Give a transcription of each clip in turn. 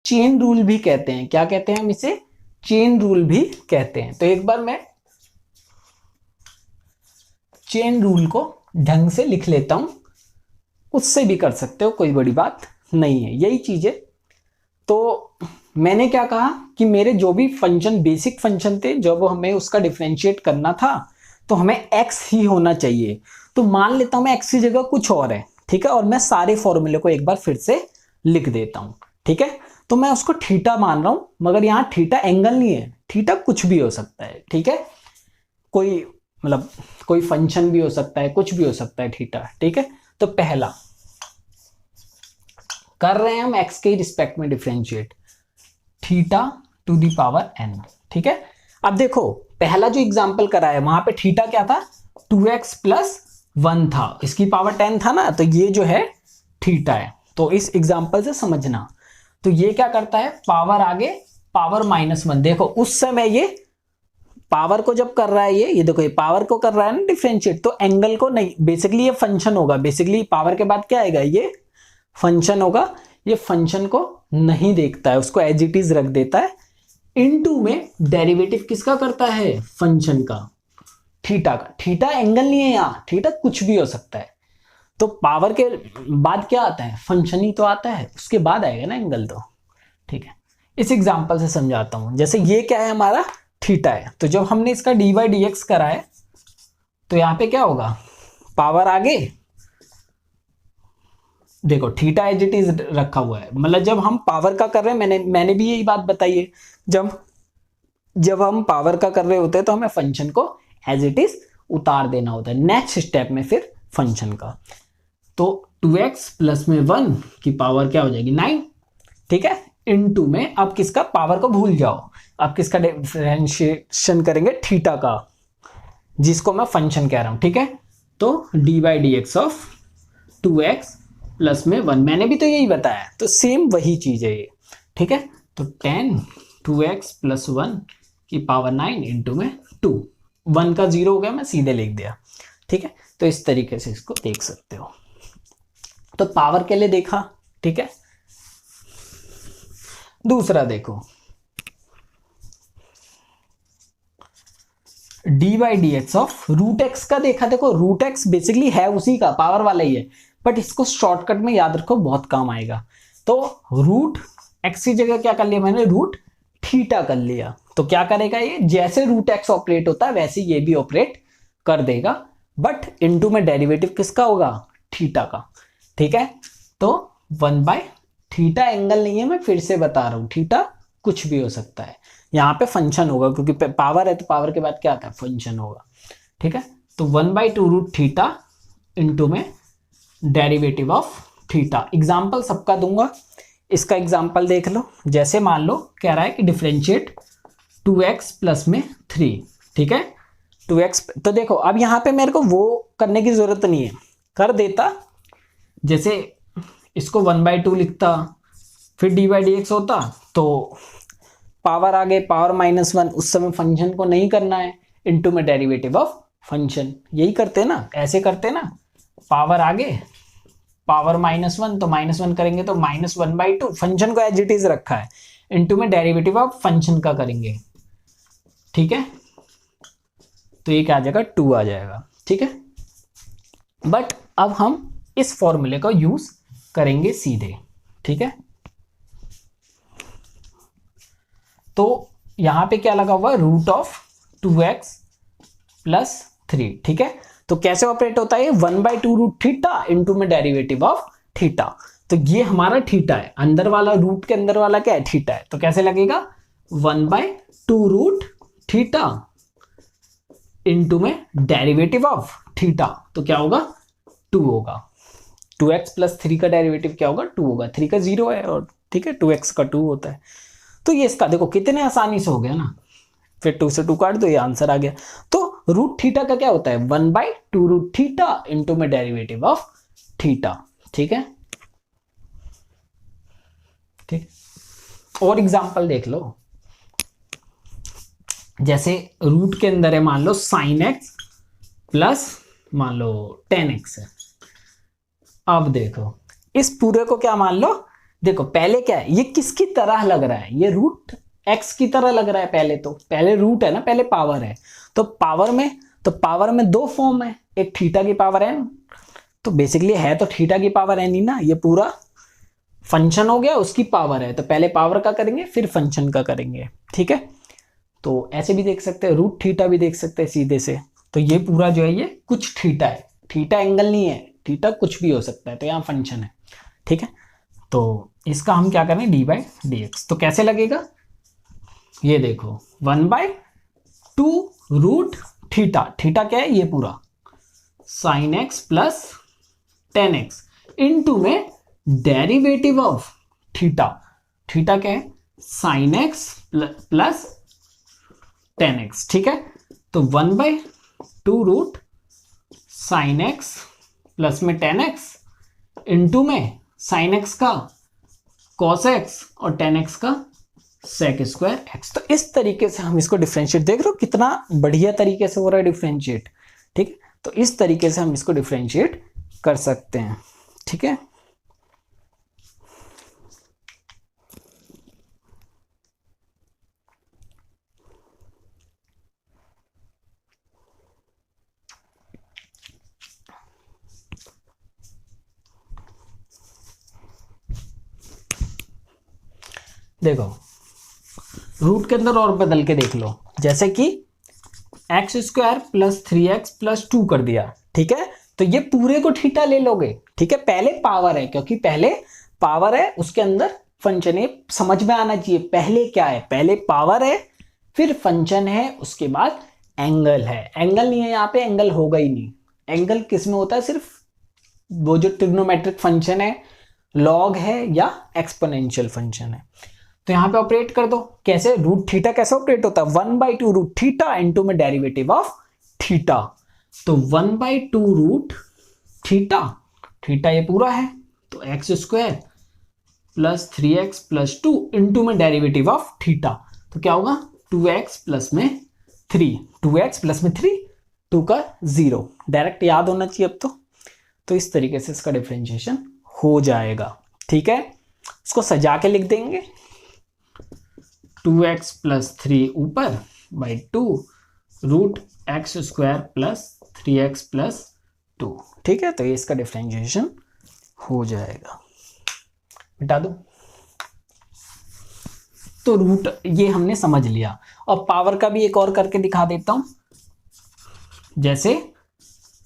Chain rule भी कहते हैं। क्या कहते हैं हम इसे? चेन रूल भी कहते हैं। तो एक बार मैं चेन रूल को ढंग से लिख लेता हूं, उससे भी कर सकते हो, कोई बड़ी बात नहीं है, यही चीज है। तो मैंने क्या कहा कि मेरे जो भी फंक्शन, बेसिक फंक्शन थे, जब हमें उसका डिफरेंशिएट करना था तो हमें x ही होना चाहिए। तो मान लेता हूं मैं x की जगह कुछ और है, ठीक है, और मैं सारे फॉर्मूले को एक बार फिर से लिख देता हूं, ठीक है। तो मैं उसको थीटा मान रहा हूं, मगर यहां थीटा एंगल नहीं है, थीटा कुछ भी हो सकता है, ठीक है, कोई मतलब कोई फंक्शन भी हो सकता है, कुछ भी हो सकता है थीटा, ठीक है। तो पहला कर रहे हैं हम x के रिस्पेक्ट में differentiate, theta two the power n, ठीक है। अब देखो पहला जो एग्जांपल करा है वहां पे थीटा क्या था? 2x प्लस 1 था, इसकी पावर 10 था ना, तो ये जो है थीटा है। तो इस एग्जांपल से समझना, तो ये क्या करता है, पावर आगे पावर -1। देखो उस समय ये पावर को जब कर रहा है, ये देखो ये पावर को कर रहा है ना डिफरेंशिएट, तो एंगल को नहीं, बेसिकली ये फंक्शन होगा, बेसिकली पावर के बाद क्या आएगा, ये फंक्शन होगा। ये फंक्शन को नहीं देखता है, उसको एज इट इज रख देता है। इनटू में डेरिवेटिव किसका करता है? फंक्शन का, थीटा का। थीटा एंगल नहीं है यहाँ, थीटा कुछ भी हो सकता है। तो पावर के बाद क्या आता है? फंक्शन ही तो आता है, उसके बाद आएगा ना एंगल, तो ठीक है। इस एग्जांपल से समझाता हूं। जैसे ये क्या है, हमारा थीटा है, तो जब हमने इसका dy dx करा है तो यहां पे क्या होगा, पावर आगे, देखो थीटा एज इट इज रखा हुआ है, मतलब जब हम पावर का कर रहे हैं, मैंने भी यही बात बताई है, जब हम पावर का कर रहे होते हैं तो हमें फंक्शन को एज इट इज उतार देना होता है नेक्स्ट स्टेप में फिर फंक्शन का। तो 2x प्लस में 1 की पावर क्या हो जाएगी, 9, ठीक है, इनटू में अब किसका, पावर को भूल जाओ, अब किसका डिफरेंशिएशन करेंगे, थीटा का, जिसको मैं फंक्शन कह रहा हूं, ठीक है। तो dy dx of 2x plus में 1, मैंने भी तो यही बताया, तो सेम वही चीज है ये, ठीक है। तो 10 2x प्लस 1 की पावर 9 इंटू में 2, 1 का 0 हो गया, मैं सीधे लिख दिया, ठीक है। तो इस तरीके से इसको देख सकते हो। तो पावर के लिए देखा, ठीक है। दूसरा देखो, dy dx of root x का देखा। देखो रूट एक्स बेसिकली है उसी का, पावर वाला ही है, बट इसको शॉर्टकट में याद रखो, बहुत काम आएगा। तो रूट एक्स की जगह क्या कर लिया मैंने, रूट थीटा कर लिया। तो क्या करेगा ये, जैसे रूट एक्स ऑपरेट होता है वैसे ये भी ऑपरेट कर देगा, बट इनटू में डेरिवेटिव किसका होगा, थीटा का, ठीक है। तो 1 थीटा एंगल नहीं है, मैं फिर से बता रहा हूं, थीटा कुछ भी हो सकता है, यहाँ पे फंक्शन होगा क्योंकि पावर है, तो पावर के बाद क्या आता है, फंक्शन होगा, ठीक है। तो 1/2 रूट थीटा इंटू में डेरिवेटिव ऑफ थीटा। एग्जाम्पल सबका दूंगा, इसका एग्जाम्पल देख लो। जैसे मान लो कह रहा है कि डिफरेंशिएट 2x प्लस में 3, ठीक है, 2x। तो देखो अब यहाँ पे मेरे को वो करने की जरूरत नहीं है, कर देता, जैसे इसको 1/2 लिखता, फिर dy dx होता, तो पावर आगे पावर -1, उस समय फंक्शन को नहीं करना है, इनटू में डेरिवेटिव ऑफ फंक्शन, यही करते हैं ना, ऐसे करते हैं ना, पावर आगे पावर -1, तो -1 करेंगे तो -1/2, फंक्शन को एज इट इज रखा है, इनटू में डेरिवेटिव ऑफ फंक्शन का करेंगे, ठीक है। तो ये क्या आ जाएगा, 2 आ जाएगा, ठीक है। बट अब हम इस फॉर्मूले का यूज करेंगे सीधे, ठीक है। तो यहां पे क्या लगा हुआ है, रूट ऑफ 2x प्लस 3, ठीक है। तो कैसे ऑपरेट होता है, 1/2 रूट थीटा इंटू में डेरिवेटिव ऑफ थीटा। तो ये हमारा थीटा है, अंदर वाला रूट के अंदर वाला क्या है, थीटा है, तो कैसे लगेगा, 1/2 रूट थीटा इंटू में डेरिवेटिव ऑफ थीटा, तो क्या होगा, 2 होगा। 2x प्लस 3 का डेरिवेटिव क्या होगा, 2 होगा, 3 का 0 है, और ठीक है 2x का 2 होता है। तो ये इसका देखो कितने आसानी से हो गया ना, फिर 2 से 2 काट दो, ये आंसर आ गया। तो रूट थीटा का क्या होता है, 1/2 रूट थीटा इंटू में डेरिवेटिव ऑफ थीटा, ठीक है, ठीक। और एग्जांपल देख लो, जैसे रूट के अंदर है मान लो sin x प्लस मान लो tan x है। अब देखो इस पूरे को क्या मान लो, देखो पहले क्या है, ये किसकी तरह लग रहा है, ये रूट एक्स की तरह लग रहा है। पहले तो पहले रूट है ना, पहले पावर है। तो पावर में दो फॉर्म है, एक थीटा की पावर एन, तो बेसिकली है तो थीटा की पावर एन ही ना, ये पूरा फंक्शन हो गया, उसकी पावर है। तो पहले पावर का करेंगे फिर फंक्शन का करेंगे, ठीक है। तो ऐसे भी देख सकते हैं, रूट थीटा भी देख सकते हैं सीधे से। तो ये पूरा जो है ये कुछ थीटा है, थीटा एंगल नहीं है, थीटा कुछ भी हो सकता है, तो यहाँ फंक्शन है, ठीक है। तो इसका हम क्या करें, डी बाई डी एक्स। तो कैसे लगेगा, ये देखो 1/2 रूट थीटा, थीटा क्या है, ये पूरा sine x plus ten x into में डेरिवेटिव ऑफ थीटा, थीटा क्या है, sine x plus ten x, ठीक है। तो 1/2 रूट साइन एक्स प्लस में टेन एक्स इंटू में साइन एक्स का कॉस एक्स और टेन एक्स का सेक स्क्वायर एक्स। तो इस तरीके से हम इसको डिफरेंशिएट, देख रहे हो कितना बढ़िया तरीके से हो रहा है डिफरेंशिएट, ठीक है। तो इस तरीके से हम इसको डिफरेंशिएट कर सकते हैं, ठीक है। देखो रूट के अंदर और बदल के देख लो, जैसे कि x square plus 3x plus 2 कर दिया, ठीक है। तो ये पूरे को थीटा ले लोगे, ठीक है। पहले पावर है, क्योंकि पहले पावर है, उसके अंदर फंक्शन है, समझ में आना चाहिए। पहले क्या है, पहले पावर है, फिर फंक्शन है, उसके बाद एंगल है। एंगल नहीं है यहाँ पे, एंगल होगा ही नहीं। एंगल किस में होता है, सिर्फ वो जो ट्रिग्नोमेट्रिक फंक्शन है, लॉग है या एक्सपोनेंशियल फंक्शन है। तो यहां पे ऑपरेट कर दो, कैसे, रूट थीटा कैसे ऑपरेट होता है, 1/2 रूट थीटा इंटू में डेरिवेटिव ऑफ थीटा। तो 1/2 रूट थीटा, थीटा ये पूरा है, तो x square plus 3x plus 2 into में डेरिवेटिव ऑफ थीटा। तो क्या होगा, 2x प्लस में 3, 2x प्लस में 3, 2 का 0, डायरेक्ट याद होना चाहिए अब तो इस तरीके से इसका डिफरेंशिएशन हो जाएगा, ठीक है। इसको सजा के लिख देंगे, 2x प्लस 3 ऊपर by 2 root x square plus 3x plus 2, ठीक है। तो ये इसका डिफरेंशिएशन हो जाएगा, मिटा दो। तो रूट ये हमने समझ लिया। और पावर का भी एक और करके दिखा देता हूं, जैसे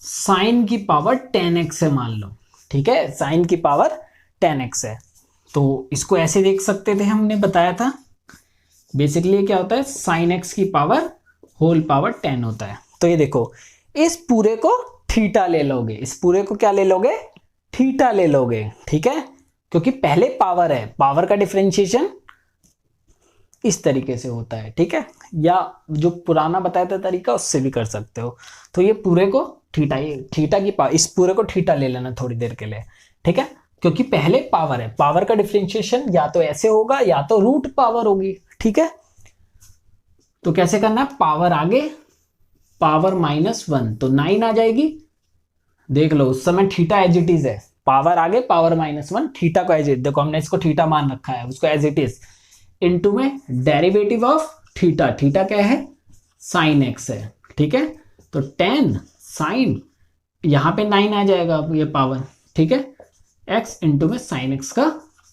साइन की पावर 10x है मान लो, ठीक है। साइन की पावर 10x है, तो इसको ऐसे देख सकते थे, हमने बताया था। बेसिकली क्या होता है, साइन एक्स की पावर होल पावर 10 होता है। तो ये देखो, इस पूरे को थीटा ले लोगे, इस पूरे को क्या ले लोगे, थीटा ले लोगे, ठीक है। क्योंकि पहले पावर है, पावर का डिफरेंशिएशन इस तरीके से होता है, ठीक है। या जो पुराना बताया था तरीका, उससे भी कर सकते हो। तो ये पूरे को थीटा की पावर, इस पूरे को थीटा ले लेना थोड़ी देर के लिए, ठीक है। क्योंकि पहले पावर है, पावर का डिफरेंशिएशन या तो ऐसे होगा या तो रूट पावर होगी, ठीक है। तो कैसे करना है, पावर आगे पावर -1 तो 9 आ जाएगी। देख लो उस समय थीटा एज इट इज है, पावर आगे पावर -1, थीटा को एज इट, देखो हमने इसको थीटा मान रखा है, उसको एज इट इज, इनटू में डेरिवेटिव ऑफ थीटा, थीटा क्या है, साइन एक्स है, ठीक है। तो 10 साइन, यहां पे 9 आ जाएगा ये पावर, ठीक है, एक्स इंटू में साइन एक्स का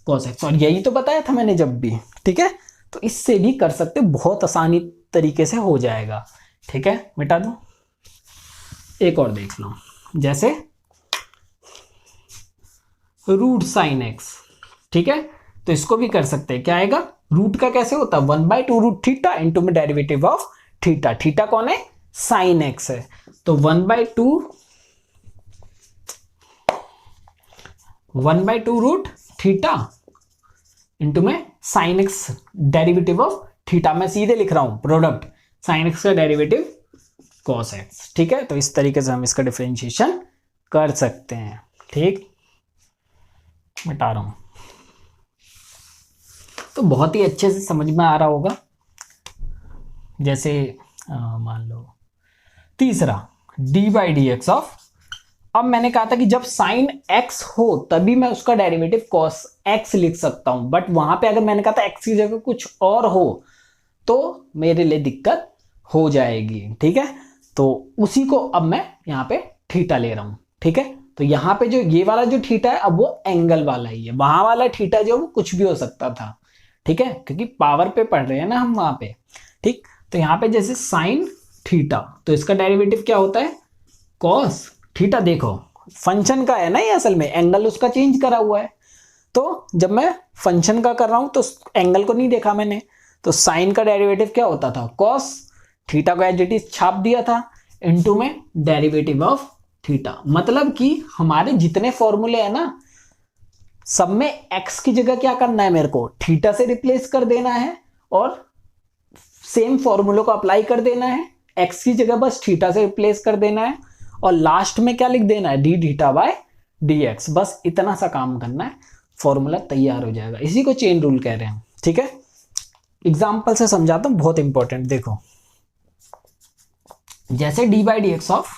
कॉस एक्स। और यही तो बताया था मैंने जब भी, ठीक है। तो इससे भी कर सकते, बहुत आसानी तरीके से हो जाएगा, ठीक है। मिटा दो, एक और देख लो, जैसे रूट साइन एक्स, ठीक है। तो इसको भी कर सकते हैं, क्या आएगा, रूट का कैसे होता है, 1/2 रूट थीटा इंटू में डेरिवेटिव ऑफ थीटा, थीटा कौन है, साइन एक्स है। तो 1/2 रूट थीटा इंटू में sine x derivative of theta, मैं सीधे लिख रहा हूं प्रोडक्ट, साइन एक्स का डेरिवेटिव कॉस एक्स, ठीक है। तो इस तरीके से हम इसका डिफरेंशिएशन कर सकते हैं, ठीक। मिटा रहा हूं, तो बहुत ही अच्छे से समझ में आ रहा होगा। जैसे मान लो तीसरा, D by d x of अब मैंने कहा था कि जब साइन x हो तभी मैं उसका डेरिवेटिव cos x लिख सकता हूं, बट वहां पे अगर मैंने कहा था x की जगह कुछ और हो तो मेरे लिए दिक्कत हो जाएगी। ठीक है, तो उसी को अब मैं यहाँ पे थीटा ले रहा हूं। ठीक है, तो यहाँ पे जो ये वाला जो थीटा है अब वो एंगल वाला ही है, वहां वाला थीटा जो वो कुछ भी हो सकता था। ठीक है, क्योंकि पावर पे पढ़ रहे हैं ना हम वहां पे। ठीक, तो यहाँ पे जैसे साइन थीटा, तो इसका डेरिवेटिव क्या होता है कॉस थीटा। देखो फंक्शन का है ना ये, असल में एंगल उसका चेंज करा हुआ है। तो जब मैं फंक्शन का कर रहा हूं तो एंगल को नहीं देखा मैंने, तो साइन का डेरिवेटिव क्या होता था कॉस थीटा को एज इट इज छाप दिया था इनटू में डेरिवेटिव ऑफ थीटा। मतलब कि हमारे जितने फॉर्मूले हैं ना सब में एक्स की जगह क्या करना है, मेरे को थीटा से रिप्लेस कर देना है और सेम फॉर्मूले को अप्लाई कर देना है। एक्स की जगह बस थीटा से रिप्लेस कर देना है और लास्ट में क्या लिख देना है D theta by D x. बस इतना सा काम करना है, फॉर्मूला तैयार हो जाएगा। इसी को चेन रूल कह रहे हैं। ठीक है, एग्जाम्पल से समझाता हूं, बहुत इंपॉर्टेंट। देखो जैसे D by d x of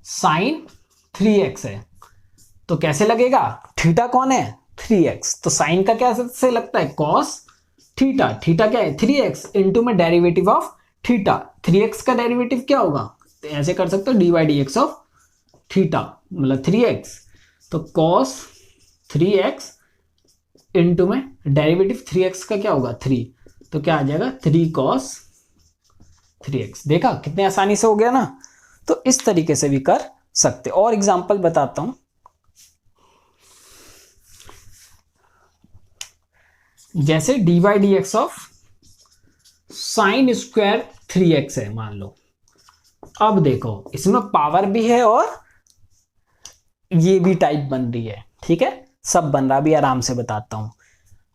sine 3x है, तो कैसे लगेगा, थीटा कौन है 3x, तो साइन का क्या से लगता है कॉस थीटा। थीटा क्या है 3x इंटू में डेरिवेटिव ऑफ थीटा। 3x का डेरिवेटिव क्या होगा, तो ऐसे कर सकते हो D by d x of theta मतलब 3x, तो कॉस 3x इंटू में डेरिवेटिव 3x का क्या होगा 3, तो क्या आ जाएगा 3 कॉस 3x। देखा कितने आसानी से हो गया ना। तो इस तरीके से भी कर सकते। और एग्जांपल बताता हूं, जैसे D by d x of sine square 3x है मान लो। अब देखो इसमें पावर भी है और ये भी टाइप बन रही है। ठीक है, सब बन रहा, भी आराम से बताता हूं।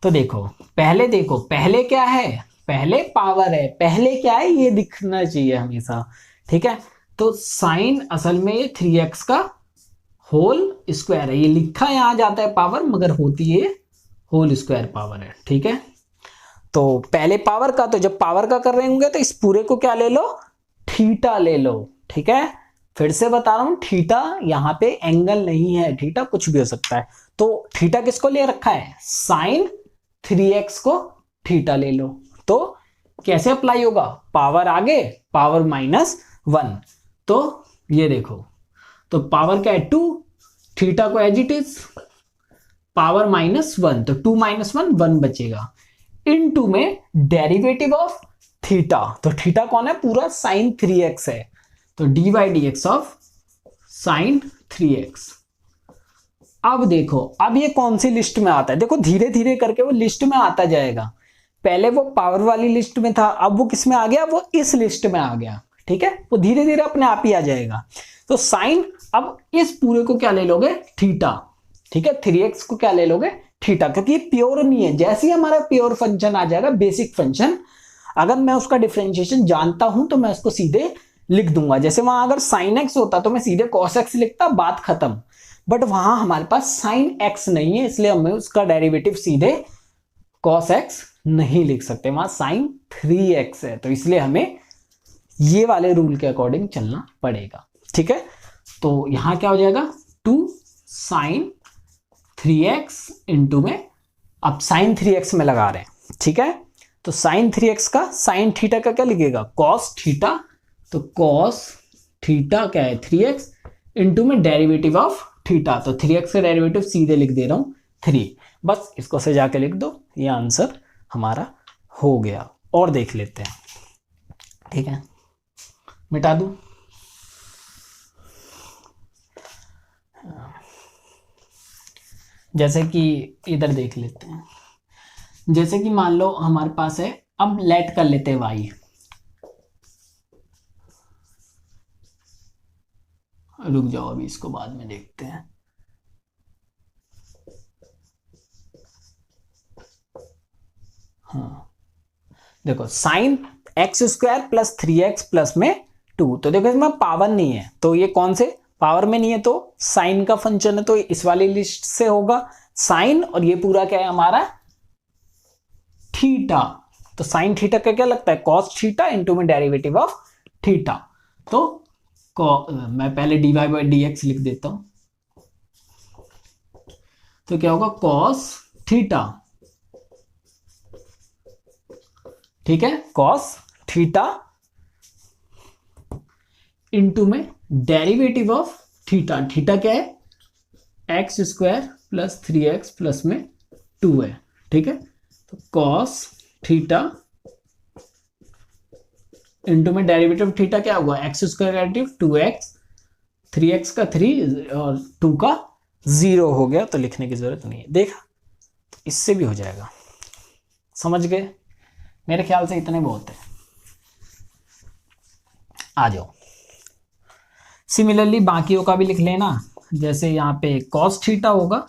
तो देखो पहले क्या है, पहले पावर है, पहले क्या है ये दिखना चाहिए हमेशा। ठीक है, तो साइन असल में ये 3x का होल स्क्वायर है, ये लिखा यहां जाता है पावर मगर होती है होल स्क्वायर पावर है। ठीक है, तो पहले पावर का, तो जब पावर का कर रहे होंगे तो इस पूरे को क्या ले लो थीटा ले लो। ठीक है, फिर से बता रहा हूं थीटा यहां पे एंगल नहीं है, थीटा कुछ भी हो सकता है। तो थीटा किसको ले रखा है साइन 3x को थीटा ले लो। तो कैसे अप्लाई होगा, पावर आगे पावर -1, तो ये देखो तो पावर क्या है 2, थीटा को एज इट इज पावर -1, तो 2 - 1 1 बचेगा इनटू में डेरिवेटिव ऑफ थीटा। तो थीटा कौन है पूरा साइन 3x है, तो D by d x of sine 3x। अब देखो अब ये कौन सी लिस्ट में आता है, देखो धीरे धीरे करके वो लिस्ट में आता जाएगा। पहले वो पावर वाली लिस्ट में था, अब वो किस में आ गया, वो इस लिस्ट में आ गया। ठीक है, वो धीरे धीरे अपने आप ही आ जाएगा। तो साइन अब इस पूरे को क्या ले लोगे थीटा। ठीक है, 3x को क्या ले लोगे थीटा, क्योंकि ये प्योर नहीं है। जैसे ही हमारा प्योर फंक्शन आ जाएगा बेसिक फंक्शन, अगर मैं उसका डिफरेंशिएशन जानता हूं तो मैं उसको सीधे लिख दूंगा। जैसे वहां अगर साइन x होता तो मैं सीधे cos x लिखता, बात खत्म। बट वहां हमारे पास साइन x नहीं है, इसलिए हमें उसका डेरिवेटिव सीधे cos x नहीं लिख सकते, वहां साइन 3x है, तो इसलिए हमें ये वाले रूल के अकॉर्डिंग चलना पड़ेगा। ठीक है, तो यहां क्या हो जाएगा 2 साइन 3x इंटू में, अब साइन 3x में लगा रहे हैं। ठीक है, तो साइन 3x का साइन थीटा का क्या लिखेगा कॉस थीटा, तो कॉस थीटा क्या है 3x इंटू में डेरिवेटिव ऑफ थीटा, तो 3x का डेरिवेटिव सीधे लिख दे रहा हूं 3। बस इसको सजा के लिख दो, ये आंसर हमारा हो गया। और देख लेते हैं। ठीक है, मिटा दूं, जैसे कि इधर देख लेते हैं। जैसे कि मान लो हमारे पास है, अब लेट कर लेते हैं y, रुक जाओ अभी इसको बाद में देखते हैं। हाँ देखो sign x² plus 3x plus में 2, तो देखो इसमें पावर नहीं है, तो ये कौन से पावर में नहीं है, तो साइन का फंक्शन है, तो इस वाली लिस्ट से होगा साइन, और ये पूरा क्या है हमारा थीटा। तो साइन थीटा का क्या लगता है कॉस थीटा इंटू में डेरिवेटिव ऑफ थीटा। तो मैं पहले dy बाई डी एक्स लिख देता हूं, तो क्या होगा कॉस थीटा, ठीक है, कॉस थीटा इंटू में डेरिवेटिव ऑफ थीटा, थीटा क्या है x square plus 3x plus में 2 है, ठीक है, तो कॉस थीटा इंटू में डेरिवेटिव थीटा क्या होगा x square derivative 2x, 3x का 3 और 2 का 0 हो गया, तो लिखने की जरूरत नहीं है। देखा, इससे भी हो जाएगा, समझ गए, मेरे ख्याल से इतने बहुत है। आ जाओ, सिमिलरली बाकियों का भी लिख लेना, जैसे यहाँ पे कॉस थीटा होगा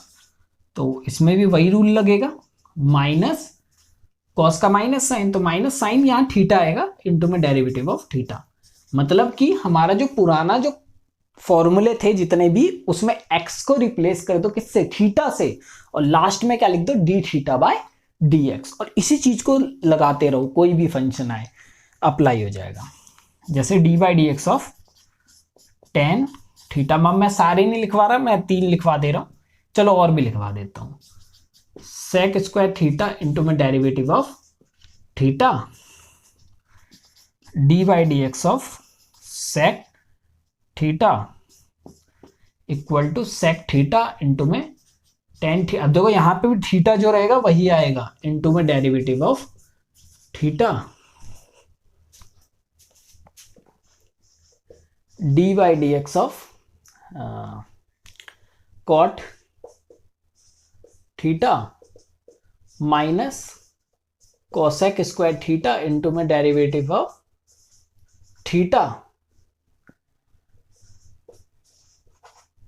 तो इसमें भी वही रूल लगेगा, माइनस कॉस का माइनस साइन, तो माइनस साइन यहाँ थीटा आएगा इनटू में डेरिवेटिव ऑफ थीटा, मतलब कि हमारा जो पुराना जो फॉर्मूले थे जितने भी, उसमें एक्स को रिप्लेस कर दो किससे, थीटा से, और लास्ट में क्या लिख दो D theta by D x, और इसी चीज को लगाते रहो, कोई भी फंक्शन आए अप्लाई हो जाएगा। जैसे D by d x of tan theta, मैं सारे नहीं लिखवा रहा, मैं 3 लिखवा दे रहा हूं, चलो और भी लिखवा देता हूं, सेक स्क्वायर थीटा इंटू में derivative of theta d by d x of sec theta equal to sec theta into में टेन थीटा, अब देखो यहां पे भी थीटा जो रहेगा वही आएगा इंटू में derivative of theta d by d x of cot theta minus cosec square theta into में derivative of theta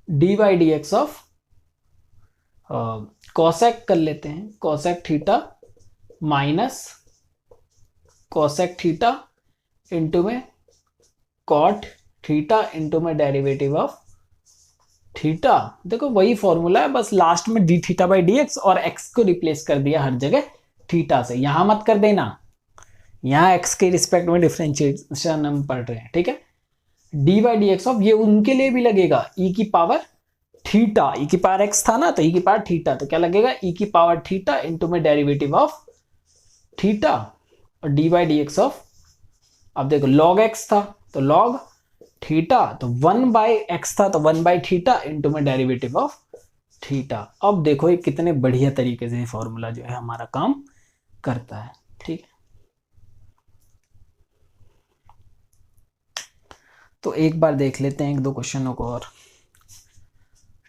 d by d x of cosec कर लेते हैं, cosec theta minus cosec theta into में cot theta into में derivative of theta. देखो वही formula है, बस लास्ट में d theta by d x और एक्स को रिप्लेस कर दिया हर जगह थीटा से, यहां मत कर देना, यहां एक्स के रिस्पेक्ट में डिफरेंशिएशन हम पढ़ रहे हैं, ठीक है। D by d x of, ये उनके लिए भी लगेगा ई की पावर थीटा, ई की पावर एक्स था ना, तो ई की पावर थीटा, तो क्या लगेगा ई की पावर थीटा इंटू में डेरिवेटिव ऑफ थीटा, और D by d x of, अब देखो लॉग एक्स था तो लॉग थीटा, तो 1 बाई एक्स था तो 1 बाई थीटा इंटू में डेरिवेटिव ऑफ थीटा। अब देखो ये कितने बढ़िया तरीके से फॉर्मूला जो है हमारा काम करता है, ठीक है। तो एक बार देख लेते हैं 1-2 क्वेश्चनों को और,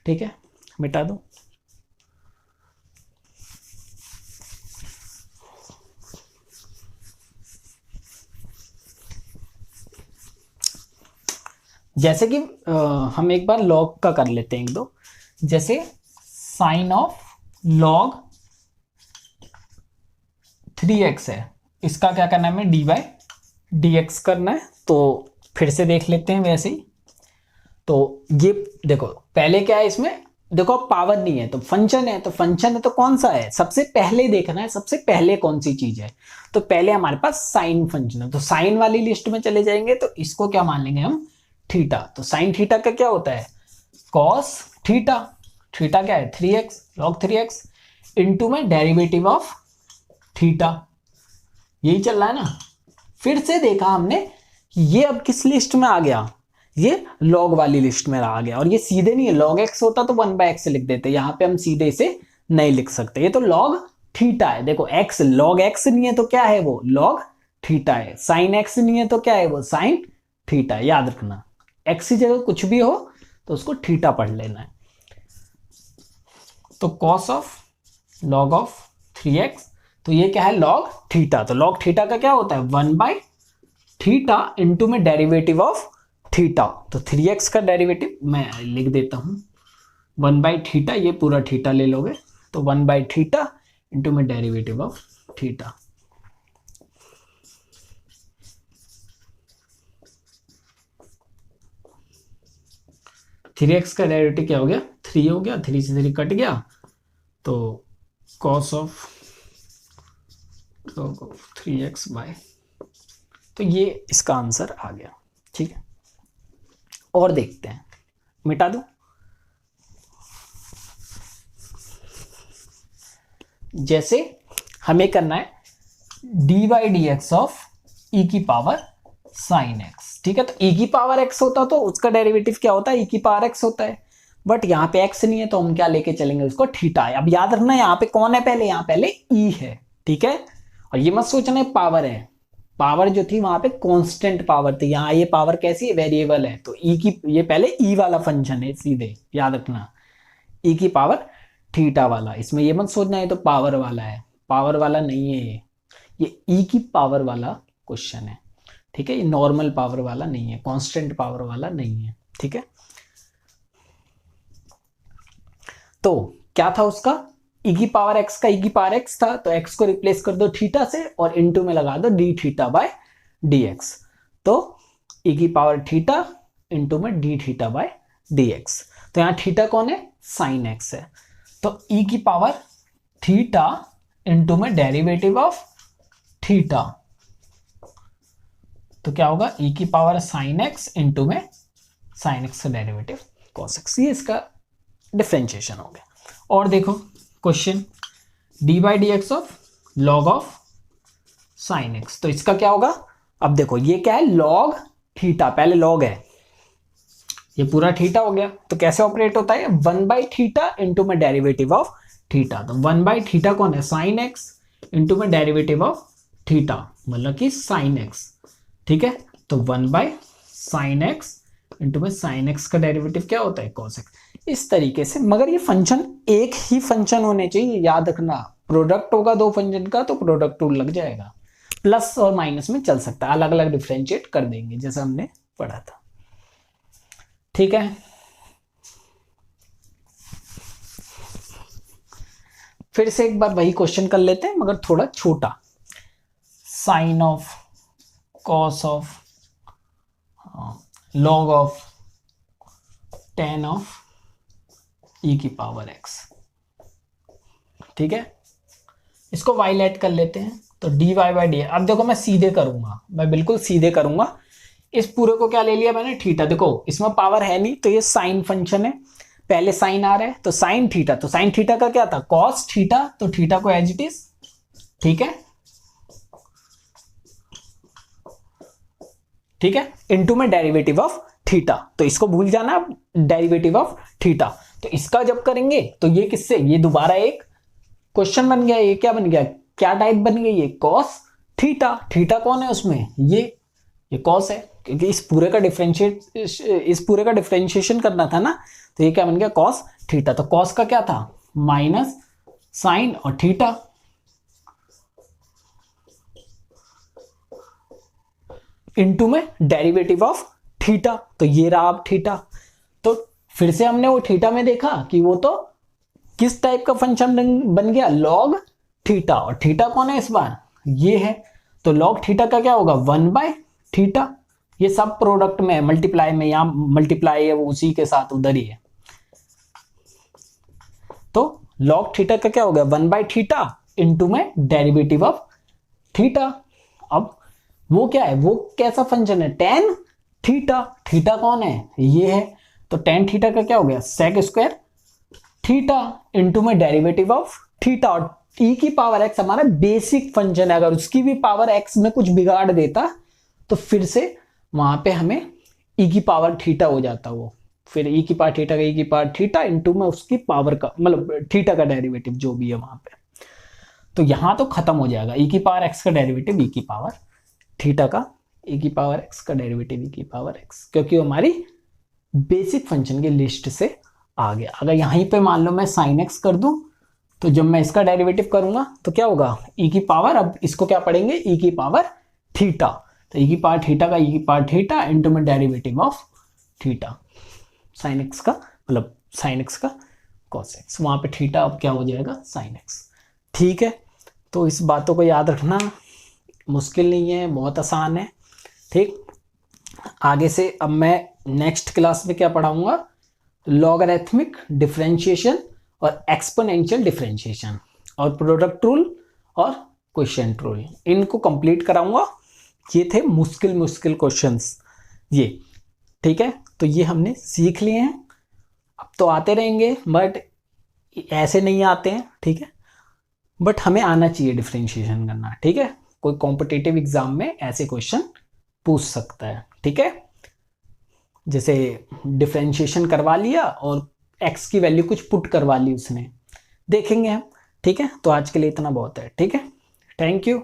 ठीक है, मिटा दो। जैसे कि हम एक बार लॉग का कर लेते हैं 1-2, जैसे साइन ऑफ लॉग 3x है, इसका क्या करना है हमें डी बाई डी एक्स करना है, तो फिर से देख लेते हैं वैसे ही। तो ये देखो पहले क्या है इसमें, देखो पावर नहीं है तो फंक्शन है, तो फंक्शन है तो कौन सा है, सबसे पहले देखना है सबसे पहले कौन सी चीज है, तो पहले हमारे पास साइन फंक्शन है, तो साइन वाली लिस्ट में चले जाएंगे, तो इसको क्या मान लेंगे हम थीटा, तो साइन थीटा का क्या होता है कॉस थीटा, थीटा क्या है 3x लॉग 3x इंटू में डेरिवेटिव ऑफ थीटा, यही चल रहा है ना। फिर से देखा हमने ये अब किस लिस्ट में आ गया, ये लॉग वाली लिस्ट में आ गया, और ये सीधे नहीं है, लॉग एक्स होता तो 1 बाय एक्स लिख देते, यहां पे हम सीधे इसे नहीं लिख सकते, ये तो लॉग थीटा है, देखो एक्स लॉग एक्स नहीं है तो क्या है वो लॉग थीटा है, साइन एक्स नहीं है तो क्या है वो साइन थीटा है, याद रखना एक्स की जगह कुछ भी हो तो उसको थीटा पढ़ लेना है। तो cos of log of 3x, तो ये क्या है लॉग थीटा, तो लॉग थीटा का क्या होता है 1 बाई थीटा इंटू में डेरिवेटिव ऑफ थीटा, तो 3x का डेरिवेटिव मैं लिख देता हूं 1 बाई थीटा, ये पूरा थीटा ले लोगे तो 1 बाई थीटा इंटू में derivative of theta. Three x का डेरिवेटिव क्या हो गया 3 हो गया, 3 से 3 कट गया, तो कॉस ऑफ 3x बाय, तो ये इसका आंसर आ गया, ठीक है। और देखते हैं, मिटा दूं। जैसे हमें करना है d by d x of e की पावर साइन एक्स, ठीक है। तो ई की पावर एक्स होता तो उसका डेरिवेटिव क्या होता है, ई की पावर एक्स होता है, बट यहाँ पे एक्स नहीं है तो हम क्या लेके चलेंगे उसको, थीटा है। अब याद रखना यहाँ पे कौन है, पहले यहाँ पहले ई है, ठीक है। और ये मत सोचना पावर है, पावर जो थी वहां पे कांस्टेंट पावर थी, यहाँ ये पावर कैसी है, वेरिएबल है। तो ई की, ये पहले ई वाला फंक्शन है, सीधे याद रखना ई की पावर थीटा वाला, इसमें ये मत सोचना है तो पावर वाला है, पावर वाला नहीं है ये ई की पावर वाला क्वेश्चन है, ठीक है। ये नॉर्मल पावर वाला नहीं है, कांस्टेंट पावर वाला नहीं है, ठीक है। तो क्या था उसका, ई की पावर एक्स का ई की पावर एक्स था, तो एक्स को रिप्लेस कर दो थीटा से और इनटू में लगा दो D theta by D x. तो ई की पावर थीटा इनटू में d theta by D x. तो यहाँ थीटा कौन है, साइन एक्स है। तो ई की पावर थीटा इनटू में डेरिवेटिव ऑफ थीटा, तो क्या होगा, ई की पावर साइन एक्स इनटू में साइन एक्स का डेरिवेटिव कॉस एक्स, ये इसका डिफरेंशिएशन हो गया। और देखो question D by d x of log of sine x, तो इसका क्या होगा, अब देखो ये क्या है, लॉग थीटा, पहले लॉग है, ये पूरा थीटा हो गया। तो कैसे ऑपरेट होता है, 1/थीटा इंटू में डेरिवेटिव ऑफ थीटा। तो 1/थीटा कौन है, साइन एक्स इंटू में डेरिवेटिव ऑफ थीटा, मतलब कि साइन एक्स, ठीक है। तो 1/साइन एक्स इंटू में साइन एक्स का डेरिवेटिव क्या होता है, कॉस एक्स, इस तरीके से। मगर ये फंक्शन एक ही फंक्शन होने चाहिए, याद रखना। प्रोडक्ट होगा दो फंक्शन का तो प्रोडक्ट रूल लग जाएगा, प्लस और माइनस में चल सकता है, अलग अलग डिफरेंशिएट कर देंगे जैसा हमने पढ़ा था, ठीक है। फिर से एक बार वही क्वेश्चन कर लेते हैं मगर थोड़ा छोटा, sine of cos of log of ten of e की पावर एक्स, ठीक है। इसको वाई लेट कर लेते हैं, तो डी वाई बाई डी। अब देखो मैं सीधे करूंगा, मैं बिल्कुल सीधे करूंगा। इस पूरे को क्या ले लिया मैंने, थीटा। देखो इसमें पावर है नहीं तो ये साइन फंक्शन है, पहले साइन आ रहा है तो साइन थीटा, तो साइन थीटा का क्या था, कॉस थीटा, तो थीटा को एज इट इज, ठीक है, ठीक है, इनटू में डेरिवेटिव ऑफ थीटा। तो इसको भूल जाना, डेरिवेटिव ऑफ थीटा। तो इसका जब करेंगे तो ये किससे, ये दोबारा एक क्वेश्चन बन गया, ये क्या बन गया, क्या टाइप बन गई, ये कॉस थीटा। थीटा कौन है उसमें, ये कॉस है, क्योंकि इस पूरे का डिफरेंशिएशन करना था ना, तो ये क्या बन गया, कॉस थीटा। तो कॉस का क्या था, माइनस साइन और थीटा, इनटू में डेरिवेटिव ऑफ थीटा। तो ये रहा अब थीटा। तो फिर से हमने वो थीटा में देखा कि वो तो किस टाइप का फंक्शन बन गया, लॉग थीटा। और थीटा कौन है इस बार, ये है। तो लॉग थीटा का क्या होगा, 1/थीटा। ये सब प्रोडक्ट में, मल्टीप्लाई में, यहां मल्टीप्लाई है वो उसी के साथ उधर ही है। तो लॉग थीटा का क्या हो गया, 1/थीटा इनटू में डेरिवेटिव ऑफ थीटा। अब वो क्या है, वो कैसा फंक्शन है, टेन थीटा। थीटा कौन है, ये है। तो टेन थीटा का क्या हो गया, सेक स्क्वायर थीटा इनटू में डेरिवेटिव ऑफ थीटा। और ई की पावर एक्स हमारा बेसिक फंक्शन है, अगर उसकी भी पावर एक्स में कुछ बिगाड़ देता तो फिर से वहां पे हमें ई की पावर थीटा हो जाता, वो फिर ई की पावर थीटा का ई की पावर थीटा इनटू में उसकी पावर का, मतलब थीटा का डेरिवेटिव जो भी है वहां पे। तो यहां तो खत्म हो जाएगा, ई की पावर एक्स का डेरिवेटिव ई की पावर थीटा का, ई की पावर एक्स का डेरिवेटिव ई की पावर एक्स, क्योंकि हमारी बेसिक फंक्शन की लिस्ट से आ गया। अगर यहीं पे मान लो मैं साइन एक्स कर दूं, तो जब मैं इसका डेरिवेटिव करूंगा तो क्या होगा, ई की पावर, अब इसको क्या पढ़ेंगे, ई की पावर थीटा। तो ई की पावर थीटा का ई की पावर थीटा इनटू में derivative of theta, sine x का, मतलब साइन एक्स का कॉस एक्स, वहां पे थीटा अब क्या हो जाएगा, साइन एक्स, ठीक है। तो इस बातों को याद रखना, मुश्किल नहीं है, बहुत आसान है, ठीक। आगे से अब मैं नेक्स्ट क्लास में क्या पढ़ाऊंगा, लॉगरिथमिक डिफरेंशिएशन और एक्सपोनेंशियल डिफरेंशिएशन और प्रोडक्ट रूल और क्वोशिएंट रूल, इनको कंप्लीट कराऊंगा। ये थे मुश्किल क्वेश्चंस, ये ठीक है, तो ये हमने सीख लिए हैं, अब तो आते रहेंगे बट ऐसे नहीं आते हैं, ठीक है, बट हमें आना चाहिए डिफरेंशिएशन करना, ठीक है। कोई कॉम्पिटिटिव एग्जाम में ऐसे क्वेश्चन पूछ सकता है, ठीक है, जैसे डिफरेंशिएशन करवा लिया और एक्स की वैल्यू कुछ पुट करवा ली उसने, देखेंगे हम, ठीक है। तो आज के लिए इतना बहुत है, ठीक है, थैंक यू।